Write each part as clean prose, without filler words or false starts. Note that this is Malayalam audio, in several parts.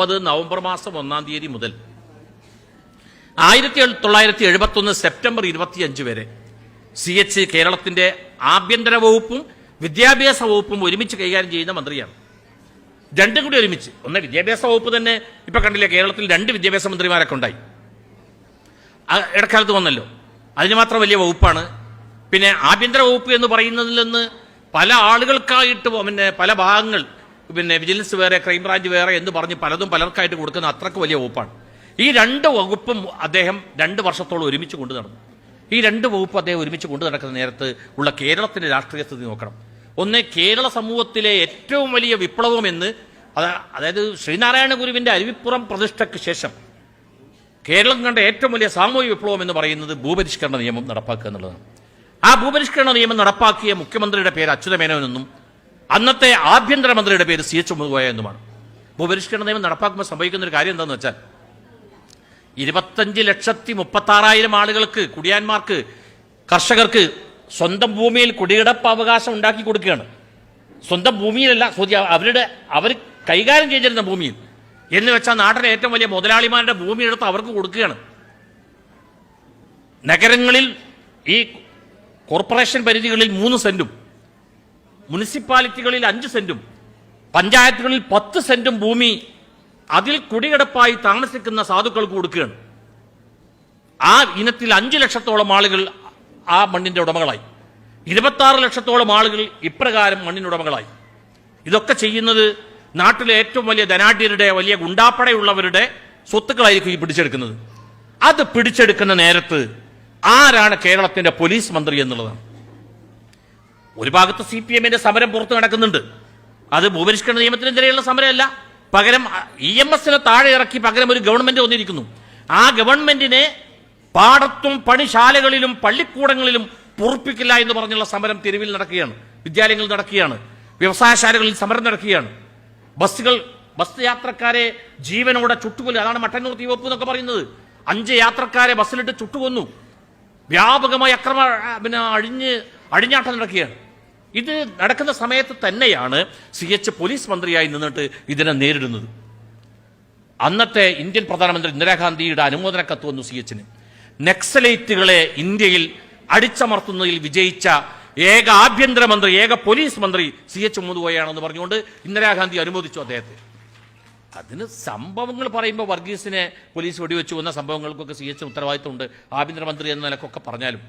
2019 നവംബർ മാസം 1-ാം തീയതി മുതൽ 1971 സെപ്റ്റംബർ 25 വരെ CH കേരളത്തിന്റെ ആഭ്യന്തര വകുപ്പും വിദ്യാഭ്യാസ വകുപ്പും ഒരുമിച്ച് കൈകാര്യം ചെയ്യുന്ന മന്ത്രിയാണ്. രണ്ടും കൂടി ഒരുമിച്ച്. ഒന്ന് വിദ്യാഭ്യാസ വകുപ്പ് തന്നെ ഇപ്പൊ കണ്ടില്ലേ, കേരളത്തിൽ 2 വിദ്യാഭ്യാസ മന്ത്രിമാരൊക്കെ ഉണ്ടായി. ഇടക്കാലത്ത് വന്നല്ലോ. അതിന് മാത്രം വലിയ വകുപ്പാണ്. പിന്നെ ആഭ്യന്തര വകുപ്പ് എന്ന് പറയുന്നതിൽ നിന്ന് പല ആളുകൾക്കായിട്ട് പല ഭാഗങ്ങൾ വിജിലൻസ് വേറെ, ക്രൈംബ്രാഞ്ച് വേറെ എന്ന് പറഞ്ഞ് പലതും പലർക്കായിട്ട് കൊടുക്കുന്ന അത്രക്ക് വലിയ വകുപ്പാണ്. ഈ 2 വകുപ്പും അദ്ദേഹം 2 വർഷത്തോളം ഒരുമിച്ച് കൊണ്ടു നടന്നു. ഈ 2 വകുപ്പ് അദ്ദേഹം ഒരുമിച്ച് കൊണ്ടു നടക്കുന്ന നേരത്ത് ഉള്ള കേരളത്തിന്റെ രാഷ്ട്രീയ സ്ഥിതി നോക്കണം. ഒന്ന്, കേരള സമൂഹത്തിലെ ഏറ്റവും വലിയ വിപ്ലവം എന്ന്, അതായത് ശ്രീനാരായണ ഗുരുവിന്റെ അരുവിപ്പുറം പ്രതിഷ്ഠയ്ക്ക് ശേഷം കേരളം കണ്ട ഏറ്റവും വലിയ സാമൂഹിക വിപ്ലവം എന്ന് പറയുന്നത് ഭൂപരിഷ്കരണ നിയമം നടപ്പാക്കുക എന്നുള്ളതാണ്. ആ ഭൂപരിഷ്കരണ നിയമം നടപ്പാക്കിയ മുഖ്യമന്ത്രിയുടെ പേര് അച്യുതമേനോനെന്നും അന്നത്തെ ആഭ്യന്തരമന്ത്രിയുടെ പേര് CH മുതുകോയ എന്നുമാണ്. ഭൂപരിഷ്കരണ നിയമം നടപ്പാക്കുമ്പോൾ സംഭവിക്കുന്ന ഒരു കാര്യം എന്താണെന്ന് വെച്ചാൽ 25,36,000 ആളുകൾക്ക്, കുടിയാന്മാർക്ക്, കർഷകർക്ക് സ്വന്തം ഭൂമിയിൽ കുടികിടപ്പ് അവകാശം ഉണ്ടാക്കി കൊടുക്കുകയാണ്. സ്വന്തം ഭൂമിയിലല്ല, അവർ കൈകാര്യം ചെയ്തിരുന്ന ഭൂമിയിൽ എന്ന് വെച്ചാൽ നാട്ടിലെ ഏറ്റവും വലിയ മുതലാളിമാരുടെ ഭൂമി എടുത്ത് അവർക്ക് കൊടുക്കുകയാണ്. നഗരങ്ങളിൽ ഈ കോർപ്പറേഷൻ പരിധികളിൽ 3 സെന്റും, മുനിസിപ്പാലിറ്റികളിൽ 5 സെന്റും, പഞ്ചായത്തുകളിൽ 10 സെന്റും ഭൂമി അതിൽ കുടികിടപ്പായി താമസിക്കുന്ന സാധുക്കൾക്ക് കൊടുക്കുകയാണ്. ആ ഇനത്തിൽ 5 ലക്ഷത്തോളം ആളുകൾ ആ മണ്ണിന്റെ ഉടമകളായി. 26 ലക്ഷത്തോളം ആളുകൾ ഇപ്രകാരം മണ്ണിനുടമകളായി. ഇതൊക്കെ ചെയ്യുന്നത് നാട്ടിലെ ഏറ്റവും വലിയ ധനാഢ്യരുടെ, വലിയ ഗുണ്ടാപ്പടയുള്ളവരുടെ സ്വത്തുക്കളായിരിക്കും ഈ പിടിച്ചെടുക്കുന്നത്. അത് പിടിച്ചെടുക്കുന്ന നേരത്ത് ആരാണ് കേരളത്തിന്റെ പോലീസ് മന്ത്രി എന്നുള്ളതാണ്. ഒരു ഭാഗത്ത് CPM-ന്റെ സമരം പുറത്തു നടക്കുന്നുണ്ട്. അത് ഭൂപരിഷ്കരണ നിയമത്തിനെതിരെയുള്ള സമരമല്ല, പകരം EMS-നെ താഴെ ഇറക്കി പകരം ഒരു ഗവൺമെന്റ് വന്നിരിക്കുന്നു. ആ ഗവൺമെന്റിനെ പാടത്തും പണിശാലകളിലും പള്ളിക്കൂടങ്ങളിലും പൊറുപ്പിക്കില്ല എന്ന് പറഞ്ഞുള്ള സമരം തെരുവിൽ നടക്കുകയാണ്, വിദ്യാലയങ്ങളിൽ നടക്കുകയാണ്, വ്യവസായശാലകളിൽ സമരം നടക്കുകയാണ്. ബസ് യാത്രക്കാരെ ജീവനോടെ ചുട്ടുകൊല്ലുക. അതാണ് മട്ടന്നൂർ തീവപ്പ് എന്നൊക്കെ പറയുന്നത്. 5 യാത്രക്കാരെ ബസ്സിലിട്ട് ചുട്ടുകൊന്നു. വ്യാപകമായി അഴിഞ്ഞാട്ടം നടക്കുകയാണ്. ഇത് നടക്കുന്ന സമയത്ത് തന്നെയാണ് CH പോലീസ് മന്ത്രിയായി നിന്നിട്ട് ഇതിനെ നേരിടുന്നത്. അന്നത്തെ ഇന്ത്യൻ പ്രധാനമന്ത്രി ഇന്ദിരാഗാന്ധിയുടെ അനുമോദന കത്ത് വന്നു CH-ന്. നക്സലൈറ്റുകളെ ഇന്ത്യയിൽ അടിച്ചമർത്തുന്നതിൽ വിജയിച്ച ഏക ആഭ്യന്തരമന്ത്രി, ഏക പോലീസ് മന്ത്രി CH മുതുകോയാണെന്ന് പറഞ്ഞുകൊണ്ട് ഇന്ദിരാഗാന്ധി അനുമോദിച്ചു അദ്ദേഹത്തെ. അതിന് സംഭവങ്ങൾ പറയുമ്പോൾ വർഗീസിനെ പോലീസ് വെടിവെച്ചു വന്ന സംഭവങ്ങൾക്കൊക്കെ CH ഉത്തരവാദിത്തമുണ്ട്, ആഭ്യന്തരമന്ത്രി എന്ന നിലക്കൊക്കെ പറഞ്ഞാലും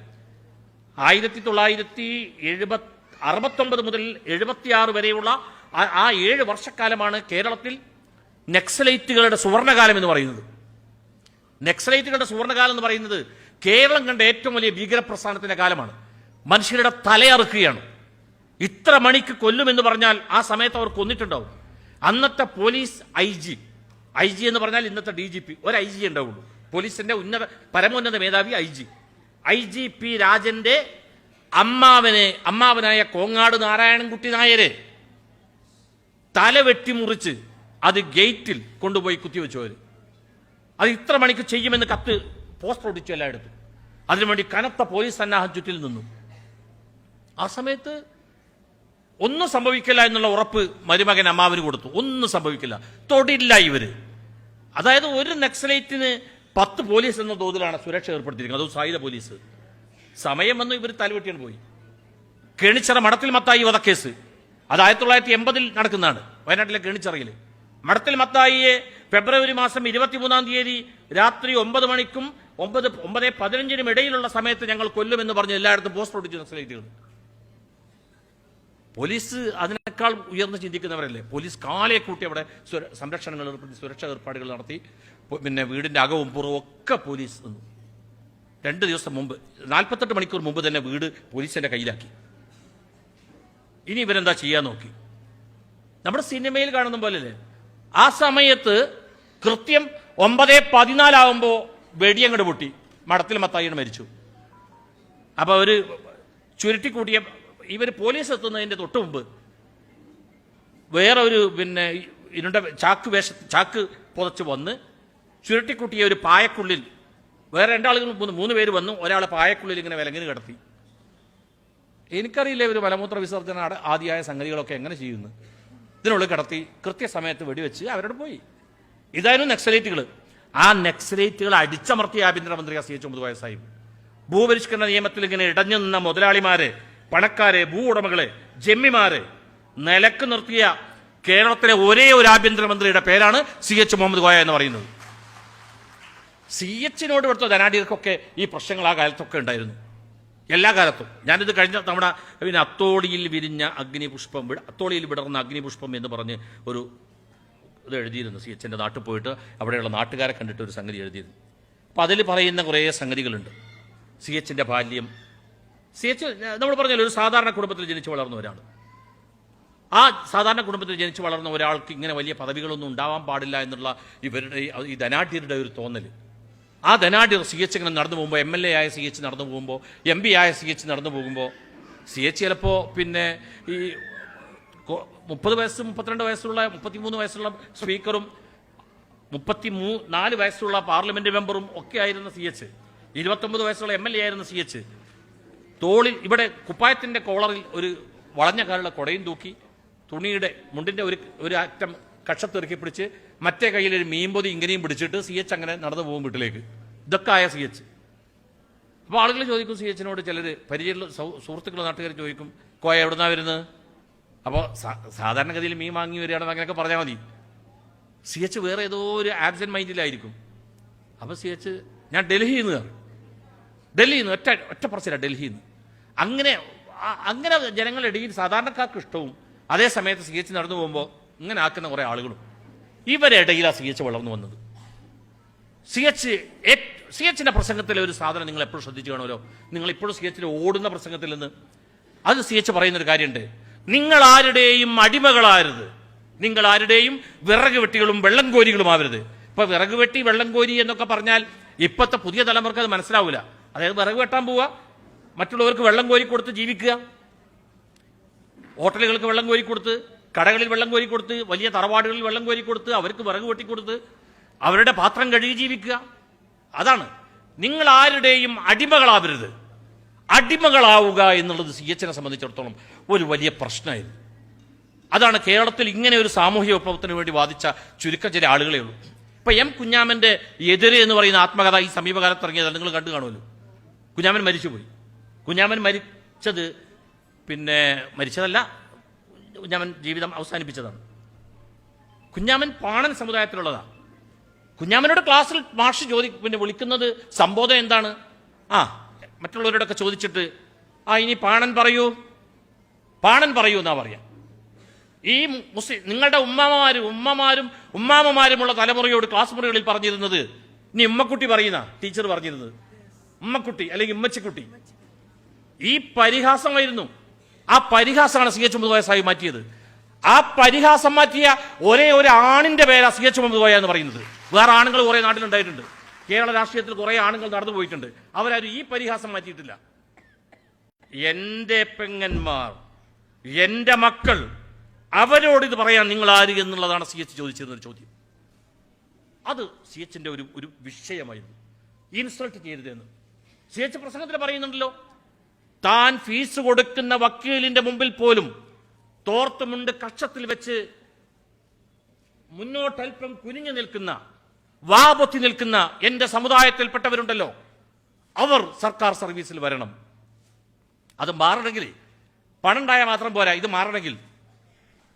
1969 മുതൽ 76 വരെയുള്ള ആ 7 വർഷക്കാലമാണ് കേരളത്തിൽ നക്സലൈറ്റുകളുടെ സുവർണകാലം എന്ന് പറയുന്നത്. നക്സലൈറ്റുകളുടെ സുവർണകാലം എന്ന് പറയുന്നത് കേരളം കണ്ട ഏറ്റവും വലിയ ഭീകരപ്രസ്ഥാനത്തിന്റെ കാലമാണ്. മനുഷ്യരുടെ തലയറുക്കുകയാണ്. ഇത്ര മണിക്ക് കൊല്ലുമെന്ന് പറഞ്ഞാൽ ആ സമയത്ത് അവർ കൊന്നിട്ടുണ്ടാവും. അന്നത്തെ പോലീസ് IG എന്ന് പറഞ്ഞാൽ ഇന്നത്തെ DGP, ഒരു IG ഉണ്ടാവുള്ളൂ. പോലീസിന്റെ പരമോന്നത മേധാവി IGP രാജന്റെ അമ്മാവനായ കോങ്ങാട് നാരായണൻകുട്ടി നായരെ തല വെട്ടിമുറിച്ച് അത് ഗേറ്റിൽ കൊണ്ടുപോയി കുത്തിവെച്ചവര്. അത് ഇത്ര മണിക്ക് ചെയ്യുമെന്ന് കത്ത് പോസ്റ്റർ ഒട്ടിച്ചു എല്ലായിടത്തും. അതിനുവേണ്ടി കനത്ത പോലീസ് സന്നാഹം ചുറ്റിൽ നിന്നു. ആ സമയത്ത് ഒന്നും സംഭവിക്കില്ല എന്നുള്ള ഉറപ്പ് മരുമകൻ അമ്മാവന് കൊടുത്തു. ഒന്നും സംഭവിക്കില്ല, തൊടില്ല ഇവര്. അതായത് ഒരു നക്സലൈറ്റിന് 10 പോലീസ് എന്ന തോതിലാണ് സുരക്ഷ ഏർപ്പെടുത്തിയിരിക്കുന്നത്, അതും സായുധ പോലീസ്. സമയം വന്നു ഇവർ തലവെട്ടിയാണ് പോയി. കേണിച്ചിറ മടത്തിൽ മത്തായി വധക്കേസ്, അത് 1980 നടക്കുന്നതാണ്, വയനാട്ടിലെ കേണിച്ചിറയിൽ. മടത്തിൽ മത്തായിയെ ഫെബ്രുവരി മാസം 23-ാം തീയതി രാത്രി 9 മണിക്കും 9:15 ഇടയിലുള്ള സമയത്ത് ഞങ്ങൾ കൊല്ലുമെന്ന് പറഞ്ഞ് എല്ലായിടത്തും പോസ്റ്റർ ഒട്ടിച്ചു നക്സലൈറ്റുകൾ. പോലീസ് അതിനേക്കാൾ ഉയർന്ന് ചിന്തിക്കുന്നവരല്ലേ. പോലീസ് കാലയെ കൂട്ടി അവിടെ സംരക്ഷണങ്ങൾ ഏർപ്പെടുത്തി, സുരക്ഷാ ഏർപ്പാടുകൾ നടത്തി. വീടിന്റെ അകവും പുറവും ഒക്കെ പോലീസ് നിന്നു. 2 ദിവസം മുമ്പ്, 48 മണിക്കൂർ മുമ്പ് തന്നെ വീട് പോലീസിന്റെ കയ്യിലാക്കി. ഇനി ഇവരെന്താ ചെയ്യാൻ നോക്കി. നമ്മുടെ സിനിമയിൽ കാണുന്ന പോലെയല്ലേ. ആ സമയത്ത് കൃത്യം 9:14 ആകുമ്പോൾ വെടിയങ്ങട് പൊട്ടി, മടത്തിൽ മത്തായിയാണ് മരിച്ചു. അപ്പൊ അവര് ചുരുട്ടിക്കൂട്ടിയ ഇവർ പോലീസ് എത്തുന്നതിന്റെ തൊട്ട് മുമ്പ് വേറെ ഒരു ഇരുണ്ട ചാക്ക് പുതച്ച് വന്ന് ചുരുട്ടിക്കൂട്ടിയ ഒരു പായക്കുള്ളിൽ വേറെ 2 ആളുകൾ 3 പേര് വന്നു. ഒരാളെ പായക്കുള്ളിൽ ഇങ്ങനെ വിലങ്ങിന് കിടത്തി. എനിക്കറിയില്ല ഇവർ മലമൂത്ര വിസർജന ആദിയായ സംഗതികളൊക്കെ എങ്ങനെ ചെയ്യുന്നു. ഇതിനുള്ളിൽ കിടത്തി കൃത്യസമയത്ത് വെടിവെച്ച് അവരോട് പോയി. ഇതായിരുന്നു നക്സലേറ്റുകൾ. ആ നക്സലേറ്റുകൾ അടിച്ചമർത്തിയ ആഭ്യന്തരമന്ത്രിയാ CH മുഹമ്മദ് കോയ സാഹിബ്. ഭൂപരിഷ്കരണ നിയമത്തിൽ ഇങ്ങനെ ഇടഞ്ഞു നിന്ന മുതലാളിമാരെ, പണക്കാരെ, ഭൂ ഉടമകളെ, ജമ്മിമാരെ നിലക്ക് നിർത്തിയ കേരളത്തിലെ ഒരേ ഒരു ആഭ്യന്തരമന്ത്രിയുടെ പേരാണ് CH മുഹമ്മദ് കോയ എന്ന് പറയുന്നത്. CH-നോട് ഇവിടുത്തെ ധനാഢ്യർക്കൊക്കെ ഈ പ്രശ്നങ്ങൾ ആ കാലത്തൊക്കെ ഉണ്ടായിരുന്നു, എല്ലാ കാലത്തും. ഞാനിത് കഴിഞ്ഞ തവണ പിന്നെ അത്തോളിയിൽ വിരിഞ്ഞ അഗ്നിപുഷ്പം, അത്തോളിയിൽ വിടർന്ന അഗ്നിപുഷ്പം എന്ന് പറഞ്ഞ് ഒരു ഇത് എഴുതിയിരുന്നു. CH-ൻ്റെ നാട്ടിൽ പോയിട്ട് അവിടെയുള്ള നാട്ടുകാരെ കണ്ടിട്ട് ഒരു സംഗതി എഴുതിയിരുന്നു. അപ്പം അതിൽ പറയുന്ന കുറേ സംഗതികളുണ്ട്. CH-ൻ്റെ ബാല്യം, CH നമ്മൾ പറഞ്ഞല്ലോ ഒരു സാധാരണ കുടുംബത്തിൽ ജനിച്ചു വളർന്ന ഒരാൾ. ആ സാധാരണ കുടുംബത്തിൽ ജനിച്ചു വളർന്ന ഒരാൾക്ക് ഇങ്ങനെ വലിയ പദവികളൊന്നും ഉണ്ടാവാൻ പാടില്ല എന്നുള്ള ഇവരുടെ ഈ ധനാഢ്യരുടെ ഒരു തോന്നൽ. ആ ധനാഢ്യർ CH ഇങ്ങനെ നടന്നു പോകുമ്പോൾ, MLA ആയ CH നടന്നു പോകുമ്പോൾ, MP ആയ CH നടന്നു പോകുമ്പോൾ, CH ചിലപ്പോൾ പിന്നെ ഈ 30 വയസ്സ് 32 വയസ്സുള്ള 33 വയസ്സുള്ള സ്പീക്കറും 34 വയസ്സുള്ള പാർലമെന്റ് മെമ്പറും ഒക്കെ ആയിരുന്ന CH, 29 വയസ്സുള്ള MLA ആയിരുന്ന CH തോളിൽ ഇവിടെ കുപ്പായത്തിന്റെ കോളറിൽ ഒരു വളഞ്ഞ കാലുള്ള കൊടയും തൂക്കി, തുണിയുടെ മുണ്ടിന്റെ ഒരു അറ്റം കക്ഷത്തിറക്കി പിടിച്ച് മറ്റേ കയ്യിൽ ഒരു മീൻപൊതി ഇങ്ങനെയും പിടിച്ചിട്ട് CH അങ്ങനെ നടന്നു പോകും വീട്ടിലേക്ക്. ഇതൊക്കെ ആയ CH. അപ്പോൾ ആളുകൾ ചോദിക്കും CH-നോട്, ചിലർ പരിചയമുള്ള സുഹൃത്തുക്കൾ, നാട്ടുകാർ ചോദിക്കും, കോയ എവിടുന്നാ വരുന്നത്? അപ്പോൾ സാധാരണഗതിയിൽ മീൻ വാങ്ങി വരികയാണെന്ന് അങ്ങനെയൊക്കെ പറഞ്ഞാൽ മതി. CH വേറെ ഏതോ ഒരു ആബ്സെന്റ് മൈൻഡിലായിരിക്കും. അപ്പോൾ CH ഞാൻ ഡൽഹിയിൽ നിന്ന് ഒറ്റ പറച്ചില്ല, ഡൽഹിയിൽ നിന്ന്. അങ്ങനെ ജനങ്ങളുടെ ഇടയിൽ സാധാരണക്കാർക്ക് ഇഷ്ടവും അതേ സമയത്ത് CH നടന്നു പോകുമ്പോൾ ഇങ്ങനെ ആക്കുന്ന കുറേ ആളുകളും, ഇവരിടയിലാണ് CH വളർന്നു വന്നത്. CH-ന്റെ പ്രസംഗത്തിലെ ഒരു സാധനം നിങ്ങൾ എപ്പോഴും ശ്രദ്ധിച്ചു കാണുമല്ലോ. നിങ്ങൾ ഇപ്പോഴും CH-ൽ ഓടുന്ന പ്രസംഗത്തിൽ നിന്ന് അത് CH പറയുന്നൊരു കാര്യമുണ്ട്. നിങ്ങൾ ആരുടെയും അടിമകളാകരുത്, നിങ്ങൾ ആരുടെയും വിറക് വെട്ടികളും വെള്ളം കോരികളും ആവരുത്. ഇപ്പൊ വിറക് വെട്ടി വെള്ളം കോരി എന്നൊക്കെ പറഞ്ഞാൽ ഇപ്പോഴത്തെ പുതിയ തലമുറക്ക് അത് മനസ്സിലാവില്ല. അതായത് വിറക് വെട്ടാൻ പോവുക, മറ്റുള്ളവർക്ക് വെള്ളം കോരി കൊടുത്ത് ജീവിക്കുക, ഹോട്ടലുകൾക്ക് വെള്ളം കോരി കൊടുത്ത്, കടകളിൽ വെള്ളം കോരി കൊടുത്ത്, വലിയ തറവാടുകളിൽ വെള്ളം കോരി കൊടുത്ത്, അവർക്ക് വിറക് വെട്ടിക്കൊടുത്ത് അവരുടെ പാത്രം കഴുകി ജീവിക്കുക. അതാണ്. നിങ്ങൾ ആരുടെയും അടിമകളാവരുത്. അടിമകളാവുക എന്നുള്ളത് CH-നെ സംബന്ധിച്ചിടത്തോളം ഒരു വലിയ പ്രശ്നമായിരുന്നു. അതാണ് കേരളത്തിൽ ഇങ്ങനെ ഒരു സാമൂഹ്യ വിപ്ലവത്തിന് വേണ്ടി വാദിച്ച ചുരുക്കം ചില ആളുകളേ ഉള്ളൂ. ഇപ്പൊ M കുഞ്ഞാമന്റെ എതിര് എന്ന് പറയുന്ന ആത്മകഥ ഈ സമീപകാലത്ത് ഇറങ്ങിയത് നിങ്ങൾ കണ്ടു കാണുമല്ലോ. കുഞ്ഞാമൻ മരിച്ചുപോയി. കുഞ്ഞാമൻ മരിച്ചത് പിന്നെ മരിച്ചതല്ല, കുഞ്ഞാമൻ ജീവിതം അവസാനിപ്പിച്ചതാണ്. കുഞ്ഞാമൻ പാണൻ സമുദായത്തിലുള്ളതാണ്. കുഞ്ഞാമനോട് ക്ലാസ്സിൽ മാഷ് പിന്നെ വിളിക്കുന്നത് സംബോധന എന്താണ്? മറ്റുള്ളവരോടൊക്കെ ചോദിച്ചിട്ട് ഇനി പാണൻ പറയൂ എന്നാ പറയാം. ഈ നിങ്ങളുടെ ഉമ്മാമമാരുമുള്ള തലമുറയോട് ക്ലാസ് മുറികളിൽ പറഞ്ഞിരുന്നത് ഇനി ഉമ്മക്കുട്ടി പറയുന്ന ടീച്ചർ പറഞ്ഞിരുന്നത്, ഉമ്മക്കുട്ടി അല്ലെങ്കിൽ ഉമ്മച്ചിക്കുട്ടി. ഈ പരിഹാസമായിരുന്നു. ആ പരിഹാസമാണ് CH മുഹമ്മദ് കോയ സാഹിബ് മാറ്റിയത്. ആ പരിഹാസം മാറ്റിയ ഒരേ ഒരു ആണിന്റെ പേരാ CH മുഹമ്മദ് കോയ എന്ന് പറയുന്നത്. വേറെ ആണുങ്ങൾ കുറെ നാട്ടിലുണ്ടായിട്ടുണ്ട്, കേരള രാഷ്ട്രീയത്തിൽ കുറെ ആണുങ്ങൾ നടന്നു പോയിട്ടുണ്ട്. അവരാരും ഈ പരിഹാസം മാറ്റിയിട്ടില്ല. എന്റെ പെങ്ങന്മാർ, എന്റെ മക്കൾ, അവരോട് ഇത് പറയാൻ നിങ്ങൾ ആര് എന്നുള്ളതാണ് CH ചോദിച്ചിരുന്നൊരു ചോദ്യം. അത് CH-ന്റെ ഒരു വിഷയമായിരുന്നു. ഇൻസൾട്ട് ചെയ്തതെന്ന് CH പ്രസംഗത്തിൽ പറയുന്നുണ്ടല്ലോ. താൻ ഫീസ് കൊടുക്കുന്ന വക്കീലിന്റെ മുമ്പിൽ പോലും തോർത്തുമുണ്ട് കക്ഷത്തിൽ വെച്ച് മുന്നോട്ടൽപ്പം കുനിഞ്ഞു നിൽക്കുന്ന, വാപൊത്തി നിൽക്കുന്ന എന്റെ സമുദായത്തിൽപ്പെട്ടവരുണ്ടല്ലോ, അവർ സർക്കാർ സർവീസിൽ വരണം. അത് മാറണമെങ്കിൽ പണം ഉണ്ടായാൽ മാത്രം പോരാ. ഇത് മാറണമെങ്കിൽ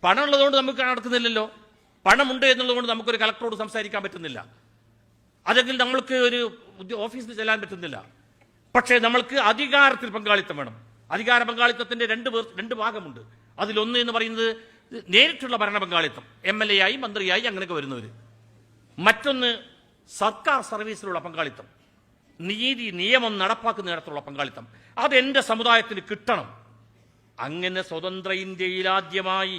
പണം ഉള്ളതുകൊണ്ട് നമുക്ക് നടക്കുന്നില്ലല്ലോ. പണമുണ്ട് എന്നുള്ളതുകൊണ്ട് നമുക്കൊരു കളക്ടറോട് സംസാരിക്കാൻ പറ്റുന്നില്ല, അല്ലെങ്കിൽ നമ്മൾക്ക് ഒരു ഓഫീസിൽ ചെല്ലാൻ പറ്റുന്നില്ല. പക്ഷേ നമ്മൾക്ക് അധികാരത്തിൽ പങ്കാളിത്തം വേണം. അധികാര പങ്കാളിത്തത്തിന്റെ രണ്ട് ഭാഗമുണ്ട്. അതിലൊന്ന് എന്ന് പറയുന്നത് നേരിട്ടുള്ള ഭരണ പങ്കാളിത്തം, MLA ആയി മന്ത്രിയായി അങ്ങനെയൊക്കെ വരുന്നവർ. മറ്റൊന്ന് സർക്കാർ സർവീസിലുള്ള പങ്കാളിത്തം, നീതി നിയമം നടപ്പാക്കുന്നിടത്തുള്ള പങ്കാളിത്തം. അതെന്റെ സമുദായത്തിന് കിട്ടണം. അങ്ങനെ സ്വതന്ത്ര ഇന്ത്യയിൽ ആദ്യമായി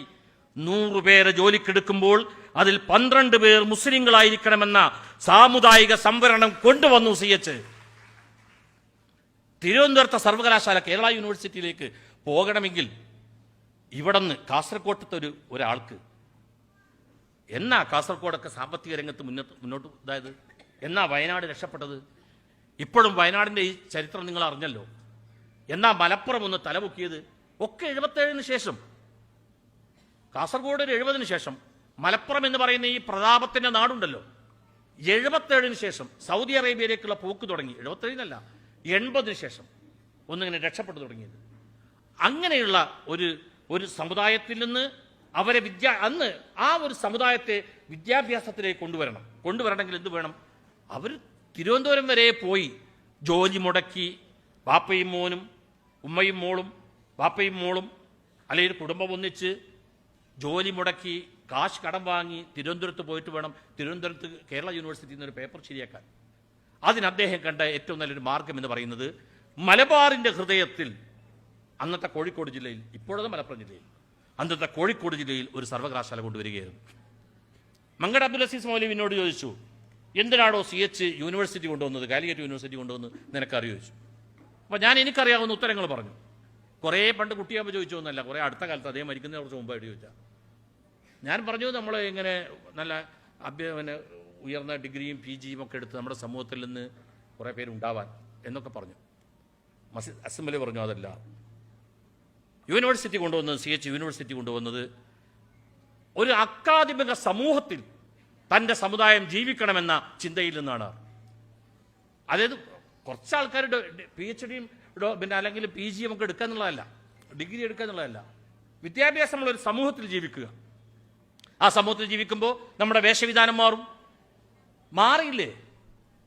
100 പേരെ ജോലിക്കെടുക്കുമ്പോൾ അതിൽ 12 പേർ മുസ്ലിങ്ങളായിരിക്കണമെന്ന സാമുദായിക സംവരണം കൊണ്ടുവന്നു CH. തിരുവനന്തപുരത്തെ സർവകലാശാല കേരള യൂണിവേഴ്സിറ്റിയിലേക്ക് പോകണമെങ്കിൽ ഇവിടുന്ന് കാസർകോട്ടത്തെ ഒരാൾക്ക് എന്നാ കാസർഗോഡൊക്കെ സാമ്പത്തിക രംഗത്ത് മുന്നോട്ട് ഇതായത്, എന്നാ വയനാട് രക്ഷപ്പെട്ടത്? ഇപ്പോഴും വയനാടിന്റെ ഈ ചരിത്രം നിങ്ങൾ അറിഞ്ഞല്ലോ. എന്നാ മലപ്പുറം ഒന്ന് തലപൊക്കിയത്? ഒക്കെ 77-ന് ശേഷം. കാസർഗോഡ് ഒരു 70-ന് ശേഷം, മലപ്പുറം എന്ന് പറയുന്ന ഈ പ്രതാപത്തിന്റെ നാടുണ്ടല്ലോ, 77 ശേഷം സൗദി അറേബ്യയിലേക്കുള്ള പോക്ക് തുടങ്ങി. 77 80 ശേഷം ഒന്നിങ്ങനെ രക്ഷപ്പെട്ടു തുടങ്ങിയത്. അങ്ങനെയുള്ള ഒരു സമുദായത്തിൽ നിന്ന് അവരെ അന്ന് ആ ഒരു സമുദായത്തെ വിദ്യാഭ്യാസത്തിലേക്ക് കൊണ്ടുവരണമെങ്കിൽ എന്ത് വേണം? അവർ തിരുവനന്തപുരം വരെ പോയി ജോലി മുടക്കി, ബാപ്പയും മോനും ഉമ്മയും മോളും ബാപ്പയും മോളും അല്ലെങ്കിൽ കുടുംബം ഒന്നിച്ച് ജോലി മുടക്കി കാശ് കടം വാങ്ങി തിരുവനന്തപുരത്ത് പോയിട്ട് വേണം തിരുവനന്തപുരത്ത് കേരള യൂണിവേഴ്സിറ്റിയിൽ നിന്ന് ഒരു പേപ്പർ ശരിയാക്കാൻ. അതിന് അദ്ദേഹം കണ്ട ഏറ്റവും നല്ലൊരു മാർഗം എന്ന് പറയുന്നത് മലബാറിൻ്റെ ഹൃദയത്തിൽ, അന്നത്തെ കോഴിക്കോട് ജില്ലയിൽ, ഇപ്പോഴത്തെ മലപ്പുറം ജില്ലയിൽ, അന്നത്തെ കോഴിക്കോട് ജില്ലയിൽ ഒരു സർവകലാശാല കൊണ്ടുവരികയായിരുന്നു. മങ്കട അബ്ദുൽ അസീസ് മൗലവിനോട് ചോദിച്ചു, എന്തിനാണോ CH യൂണിവേഴ്സിറ്റി കൊണ്ടുവന്നത്, കാലിക്കറ്റ് യൂണിവേഴ്സിറ്റി കൊണ്ടുവന്ന് നിനക്കറിയോ ചോദിച്ചു. അപ്പോൾ ഞാൻ എനിക്കറിയാവുന്ന ഉത്തരങ്ങൾ പറഞ്ഞു. കുറേ പണ്ട് കുട്ടിയാകുമ്പോൾ ചോദിച്ചൊന്നുമല്ല, കുറേ അടുത്ത കാലത്ത് അദ്ദേഹം മരിക്കുന്നതിന് കുറച്ച് മുമ്പായിട്ട് ചോദിച്ചാൽ. ഞാൻ പറഞ്ഞു, നമ്മൾ ഇങ്ങനെ നല്ല ഉയർന്ന ഡിഗ്രിയും PGയും ഒക്കെ എടുത്ത് നമ്മുടെ സമൂഹത്തിൽ നിന്ന് കുറേ പേരുണ്ടാവാൻ എന്നൊക്കെ പറഞ്ഞു. അസംബ്ലി പറഞ്ഞു അതല്ല, യൂണിവേഴ്സിറ്റി കൊണ്ടുവന്നത്, CH യൂണിവേഴ്സിറ്റി കൊണ്ടുവന്നത് ഒരു അക്കാദമിക സമൂഹത്തിൽ തൻ്റെ സമുദായം ജീവിക്കണമെന്ന ചിന്തയിൽ നിന്നാണ്. അതായത് കുറച്ച് ആൾക്കാരുടെ PhDയും പിന്നെ അല്ലെങ്കിൽ PGയും ഒക്കെ എടുക്കുക എന്നുള്ളതല്ല, ഡിഗ്രി എടുക്കുക എന്നുള്ളതല്ല, വിദ്യാഭ്യാസമുള്ള ഒരു സമൂഹത്തിൽ ജീവിക്കുക. ആ സമൂഹത്തിൽ ജീവിക്കുമ്പോൾ നമ്മുടെ വേഷവിധാനം മാറിയില്ലേ?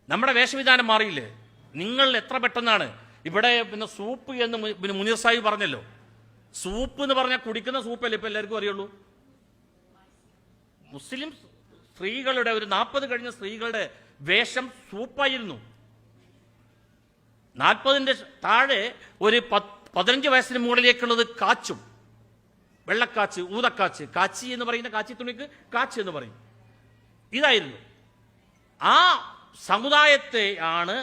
നമ്മുടെ വേഷവിധാനം മാറിയില്ലേ? നിങ്ങൾ എത്ര പെട്ടെന്നാണ് ഇവിടെ പിന്നെ സൂപ്പ് എന്ന് പിന്നെ മുനീർ സാഹിബ് പറഞ്ഞല്ലോ, സൂപ്പ് എന്ന് പറഞ്ഞാൽ കുടിക്കുന്ന സൂപ്പല്ലേ ഇപ്പം എല്ലാവർക്കും അറിയുള്ളൂ. മുസ്ലിം സ്ത്രീകളുടെ ഒരു 40 കഴിഞ്ഞ സ്ത്രീകളുടെ വേഷം സൂപ്പായിരുന്നു. 40ന്റെ താഴെ ഒരു 15 വയസ്സിന് മുകളിലേക്കുള്ളത് കാച്ചും, വെള്ളക്കാച്ച്, ഊതക്കാച്ച്, കാച്ചി എന്ന് പറയുന്ന കാച്ചി തുണിക്ക് കാച്ച് എന്ന് പറയും. ഇതായിരുന്നു. ആ സമുദായത്തെ ആണ്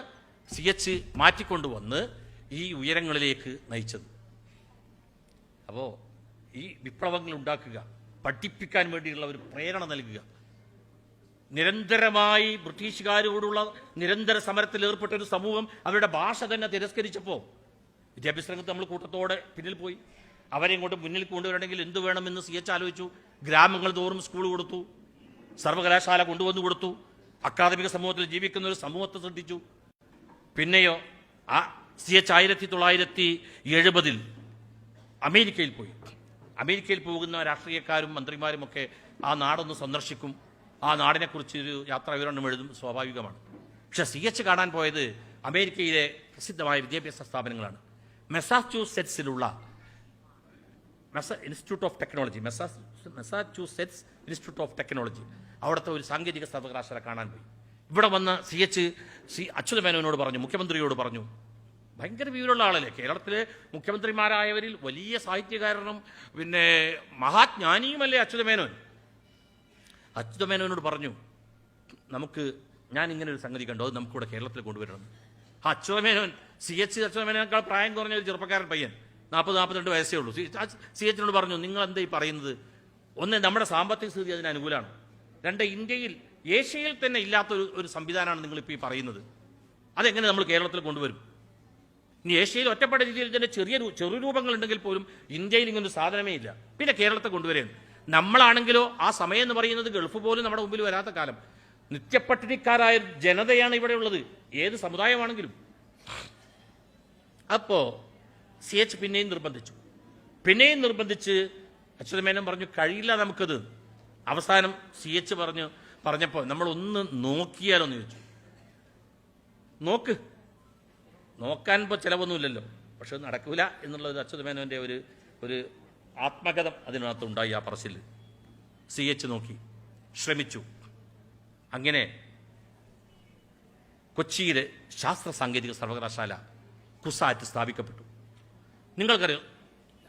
CH മാറ്റിക്കൊണ്ടുവന്ന് ഈ ഉയരങ്ങളിലേക്ക് നയിച്ചത്. അപ്പോൾ ഈ വിപ്ലവങ്ങൾ ഉണ്ടാക്കുക, പഠിപ്പിക്കാൻ വേണ്ടിയുള്ള ഒരു പ്രേരണ നൽകുക, നിരന്തരമായി ബ്രിട്ടീഷുകാരോടുള്ള നിരന്തര സമരത്തിൽ ഏർപ്പെട്ട ഒരു സമൂഹം അവരുടെ ഭാഷ തന്നെ തിരസ്കരിച്ചപ്പോൾ വിദ്യാഭ്യാസ രംഗത്ത് നമ്മൾ കൂട്ടത്തോടെ പിന്നിൽ പോയി. അവരെ ഇങ്ങോട്ട് മുന്നിൽ കൊണ്ടുവരണമെങ്കിൽ എന്ത് വേണമെന്ന് CH ആലോചിച്ചു. ഗ്രാമങ്ങൾ തോറും സ്കൂൾ കൊടുത്തു, സർവകലാശാല കൊണ്ടുവന്നു കൊടുത്തു, അക്കാദമിക സമൂഹത്തിൽ ജീവിക്കുന്ന ഒരു സമൂഹത്തെ സൃഷ്ടിച്ചു. പിന്നെയോ ആ CH 1970 അമേരിക്കയിൽ പോയി. അമേരിക്കയിൽ പോകുന്ന രാഷ്ട്രീയക്കാരും മന്ത്രിമാരും ഒക്കെ ആ നാടൊന്ന് സന്ദർശിക്കും, ആ നാടിനെക്കുറിച്ച് ഒരു യാത്രാവിവരണം എഴുതും, സ്വാഭാവികമാണ്. പക്ഷെ CH കാണാൻ പോയത് അമേരിക്കയിലെ പ്രസിദ്ധമായ വിദ്യാഭ്യാസ സ്ഥാപനങ്ങളാണ്. മെസാച്യൂസെറ്റ്സിലുള്ള institute of technology, Massachusetts institute of technology, അവിടുത്തെ ഒരു സാങ്കേതിക സർവകലാശാല കാണാൻ പോയി. ഇവിടെ വന്ന CH അച്യുതമേനോനോട് പറഞ്ഞു, മുഖ്യമന്ത്രിയോട് പറഞ്ഞു. ഭയങ്കര വിവരമുള്ള ആളല്ലേ, കേരളത്തിലെ മുഖ്യമന്ത്രിമാരായവരിൽ വലിയ സാഹിത്യകാരനും പിന്നെ മഹാജ്ഞാനിയുമല്ലേ അച്യുതമേനോൻ. അച്യുതമേനോനോട് പറഞ്ഞു, ഞാൻ ഇങ്ങനെ ഒരു സംഗതി കണ്ടു, അത് നമുക്കിവിടെ കേരളത്തിൽ കൊണ്ടുവരണം. അച്യുതമേനോൻ CH അച്യുതമേനോനേക്കാൾ പ്രായം കുറഞ്ഞ ഒരു ചെറുപ്പക്കാരൻ പയ്യൻ, 40-42 വയസ്സേ ഉള്ളൂ. CH പറഞ്ഞു, നിങ്ങൾ എന്താ ഈ പറയുന്നത്? ഒന്ന്, നമ്മുടെ സാമ്പത്തിക സ്ഥിതി അതിന് അനുകൂലമാണ്. 2, ഇന്ത്യയിൽ ഏഷ്യയിൽ തന്നെ ഇല്ലാത്ത ഒരു സംവിധാനമാണ് നിങ്ങളിപ്പോൾ ഈ പറയുന്നത്. അതെങ്ങനെ നമ്മൾ കേരളത്തിൽ കൊണ്ടുവരും? ഇനി ഏഷ്യയിൽ ഒറ്റപ്പെട്ട രീതിയിൽ തന്നെ ചെറുരൂപങ്ങളുണ്ടെങ്കിൽ പോലും ഇന്ത്യയിൽ ഇങ്ങനൊരു സാധനമേ ഇല്ല, പിന്നെ കേരളത്തെ കൊണ്ടുവരികയാണ്. നമ്മളാണെങ്കിലോ ആ സമയം എന്ന് പറയുന്നത് ഗൾഫ് പോലും നമ്മുടെ മുമ്പിൽ വരാത്ത കാലം. നിത്യപ്പട്ടിണിക്കാരായ ജനതയാണ് ഇവിടെ ഉള്ളത്, ഏത് സമുദായമാണെങ്കിലും. അപ്പോൾ CH പിന്നെയും നിർബന്ധിച്ച് അച്യുതമേനോൻ പറഞ്ഞു, കഴിയില്ല നമുക്കത്. അവസാനം CH പറഞ്ഞപ്പോൾ നമ്മളൊന്ന് നോക്കിയാലോന്ന് ചോദിച്ചു. നോക്കാൻ ഇപ്പോൾ ചിലവൊന്നുമില്ലല്ലോ, പക്ഷെ നടക്കില്ല എന്നുള്ളത് അച്യുതമേനോൻ്റെ ഒരു ആത്മകഥം അതിനകത്തുണ്ടായി. ആ പറച്ചിൽ CH നോക്കി, ശ്രമിച്ചു. അങ്ങനെ കൊച്ചിയിലെ ശാസ്ത്ര സാങ്കേതിക സർവകലാശാല കുസാറ്റ് സ്ഥാപിക്കപ്പെട്ടു. നിങ്ങൾക്കറിയാം,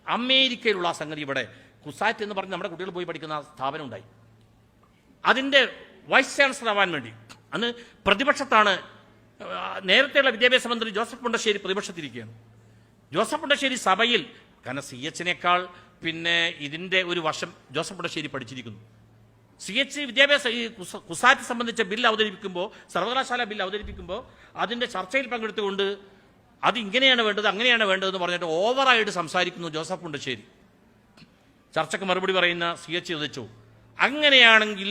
അമേരിക്കയിലുള്ള ആ സംഗതി ഇവിടെ കുസാറ്റ് എന്ന് പറഞ്ഞ് നമ്മുടെ കുട്ടികൾ പോയി പഠിക്കുന്ന സ്ഥാപനം ഉണ്ടായി. അതിൻ്റെ വൈസ് ചാൻസലർ ആവാൻ വേണ്ടി അന്ന് പ്രതിപക്ഷത്താണ്. നേരത്തെയുള്ള വിദ്യാഭ്യാസ മന്ത്രി ജോസഫ് മുണ്ടശ്ശേരി പ്രതിപക്ഷത്തിരിക്കുകയാണ്. ജോസഫ് മുണ്ടശ്ശേരി സഭയിൽ, കാരണം CH-നേക്കാൾ പിന്നെ ഇതിൻ്റെ ഒരു വർഷം ജോസഫ് മുണ്ടശ്ശേരി പഠിച്ചിരിക്കുന്നു. CH വിദ്യാഭ്യാസ ഈ കുസാറ്റ് സംബന്ധിച്ച ബിൽ അവതരിപ്പിക്കുമ്പോൾ, സർവകലാശാല ബിൽ അവതരിപ്പിക്കുമ്പോൾ അതിൻ്റെ ചർച്ചയിൽ പങ്കെടുത്തുകൊണ്ട് അത് ഇങ്ങനെയാണ് വേണ്ടത്, അങ്ങനെയാണ് വേണ്ടതെന്ന് പറഞ്ഞിട്ട് ഓവറായിട്ട് സംസാരിക്കുന്നു ജോസഫ് മുണ്ടശ്ശേരി. ചർച്ചയ്ക്ക് മറുപടി പറയുന്ന CH ചോദിച്ചു, അങ്ങനെയാണെങ്കിൽ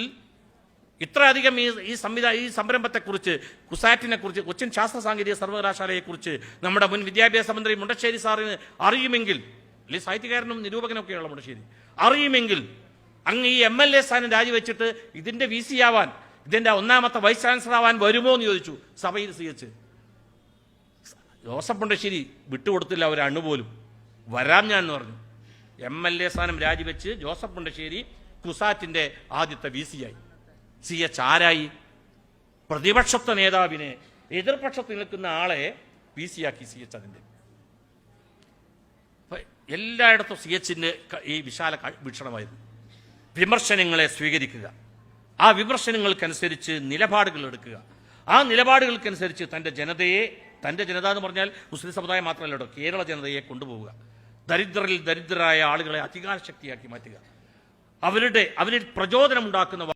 ഇത്രയധികം ഈ സംരംഭത്തെക്കുറിച്ച്, കുസാറ്റിനെക്കുറിച്ച്, കൊച്ചിൻ ശാസ്ത്ര സാങ്കേതിക സർവകലാശാലയെക്കുറിച്ച് നമ്മുടെ മുൻ വിദ്യാഭ്യാസ മന്ത്രി മുണ്ടശ്ശേരി സാറിന് അറിയുമെങ്കിൽ, അല്ലെങ്കിൽ സാഹിത്യകാരനും നിരൂപകനൊക്കെയുള്ള മുണ്ടശ്ശേരി അറിയുമെങ്കിൽ, അങ്ങ് ഈ MLA സ്ഥാനം രാജിവെച്ചിട്ട് ഇതിന്റെ VC ആവാൻ, ഇതിന്റെ ഒന്നാമത്തെ വൈസ് ചാൻസലർ ആവാൻ വരുമോ എന്ന് ചോദിച്ചു സഭയിൽ CH. ജോസഫ് മുണ്ടശ്ശേരി വിട്ടുകൊടുത്തില്ല ഒരു അണുപോലും. വരാം ഞാൻ എന്ന് പറഞ്ഞു. MLA സ്ഥാനം രാജിവെച്ച് ജോസഫ് മുണ്ടശ്ശേരി കുസാറ്റിന്റെ ആദ്യത്തെ VC ആയി. CH ആരായി? പ്രതിപക്ഷത്തെ നേതാവിനെ, എതിർപക്ഷത്ത് നിൽക്കുന്ന ആളെ VC ആക്കി CH. അതിന്റെ എല്ലായിടത്തും CHന്റെ ഈ വിശാല വീക്ഷണമായിരുന്നു. വിമർശനങ്ങളെ സ്വീകരിക്കുക, ആ വിമർശനങ്ങൾക്കനുസരിച്ച് നിലപാടുകൾ എടുക്കുക, ആ നിലപാടുകൾക്കനുസരിച്ച് തൻ്റെ ജനത എന്ന് പറഞ്ഞാൽ മുസ്ലിം സമുദായം മാത്രമല്ല കേട്ടോ, കേരള ജനതയെ കൊണ്ടുപോവുക, ദരിദ്രരിൽ ദരിദ്രരായ ആളുകളെ അധികാരശക്തിയാക്കി മാറ്റുക, അവരിൽ പ്രചോദനമുണ്ടാക്കുന്ന